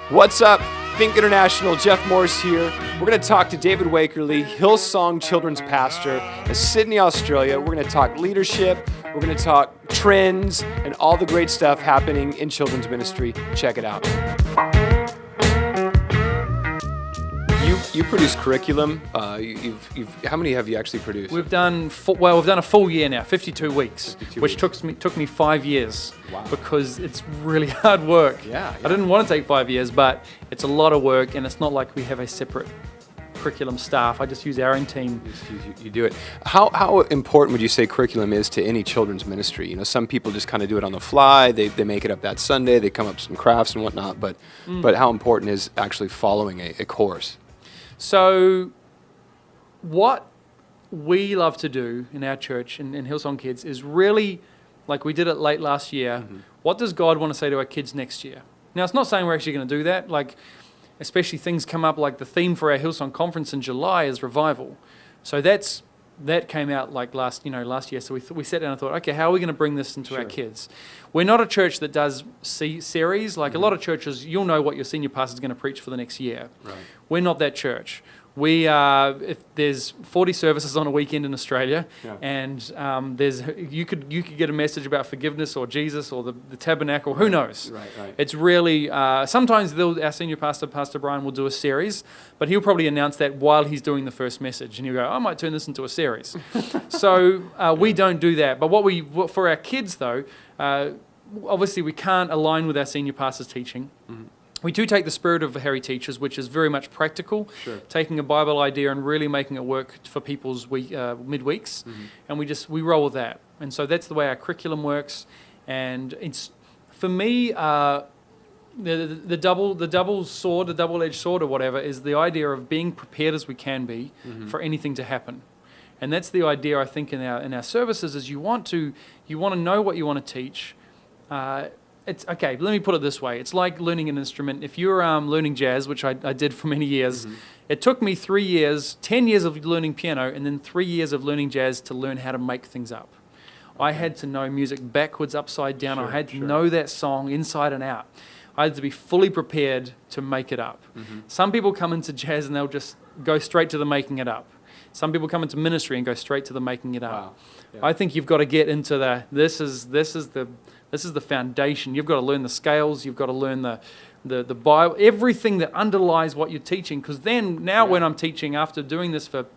What's up? Think International, Jeff Morris here. We're going to talk to Beci Wakerley, Hillsong Children's Pastor in Sydney, Australia. We're going to talk leadership, we're going to talk trends, and all the great stuff happening in children's ministry. Check it out. You produce curriculum. How many have you actually produced? We've done a full year now, 52 weeks, 52 which weeks. took me 5 years. Wow. Because it's really hard work. Yeah. I didn't want to take 5 years, but it's a lot of work, and it's not like we have a separate curriculum staff. I just use our own team. You do it. How important would you say curriculum is to any children's ministry? You know, some people just kind of do it on the fly. They make it up that Sunday. They come up with some crafts and whatnot. But how important is actually following a course? So what we love to do in our church, in Hillsong Kids, is really, like we did it late last year, what does God want to say to our kids next year? Now, it's not saying we're actually going to do that. Like, especially things come up, like the theme for our Hillsong conference in July is revival. So that came out like last year. So we sat down and thought, okay, how are we going to bring this into our kids? We're not a church that does series. Like a lot of churches, you'll know what your senior pastor is going to preach for the next year. Right. We're not that church. We if there's 40 services on a weekend in Australia, and you could get a message about forgiveness or Jesus or the tabernacle. Who knows? Right. It's really sometimes our senior pastor, Pastor Brian, will do a series, but he'll probably announce that while he's doing the first message, and he'll go, "I might turn this into a series." So we don't do that. But for our kids though, obviously we can't align with our senior pastor's teaching. We do take the spirit of Harry teaches, which is very much practical, taking a Bible idea and really making it work for people's midweeks, and we roll with that. And so that's the way our curriculum works. And it's, for me, the double-edged sword or whatever is the idea of being prepared as we can be for anything to happen. And that's the idea, I think, in our services, is you want to know what you want to teach. It's okay. Let me put it this way: it's like learning an instrument. If you're learning jazz, which I did for many years, it took me 3 years, 10 years of learning piano, and then 3 years of learning jazz to learn how to make things up. I had to know music backwards, upside down. I had to know that song inside and out. I had to be fully prepared to make it up. Some people come into jazz and they'll just go straight to the making it up. Some people come into ministry and go straight to the making it up. Wow. Yeah. I think you've got to get into this is the foundation. You've got to learn the scales. You've got to learn the Bible, everything that underlies what you're teaching. Because then when I'm teaching, after doing this for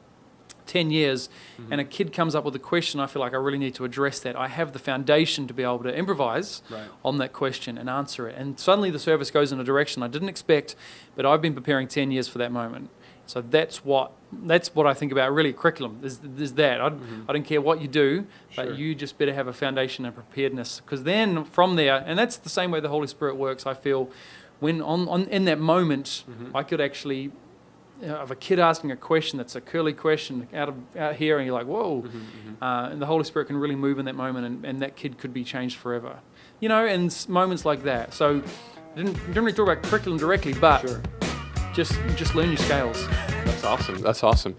10 years, and a kid comes up with a question, I feel like I really need to address that. I have the foundation to be able to improvise on that question and answer it. And suddenly the service goes in a direction I didn't expect, but I've been preparing 10 years for that moment. So that's what I think about really curriculum, is that. I don't care what you do, but you just better have a foundation and preparedness. Because then from there, and that's the same way the Holy Spirit works, I feel, when in that moment, I could actually, of a kid asking a question that's a curly question out here, and you're like, whoa, and the Holy Spirit can really move in that moment, and that kid could be changed forever. You know, and moments like that. So I didn't really talk about curriculum directly, but just learn your scales. That's awesome.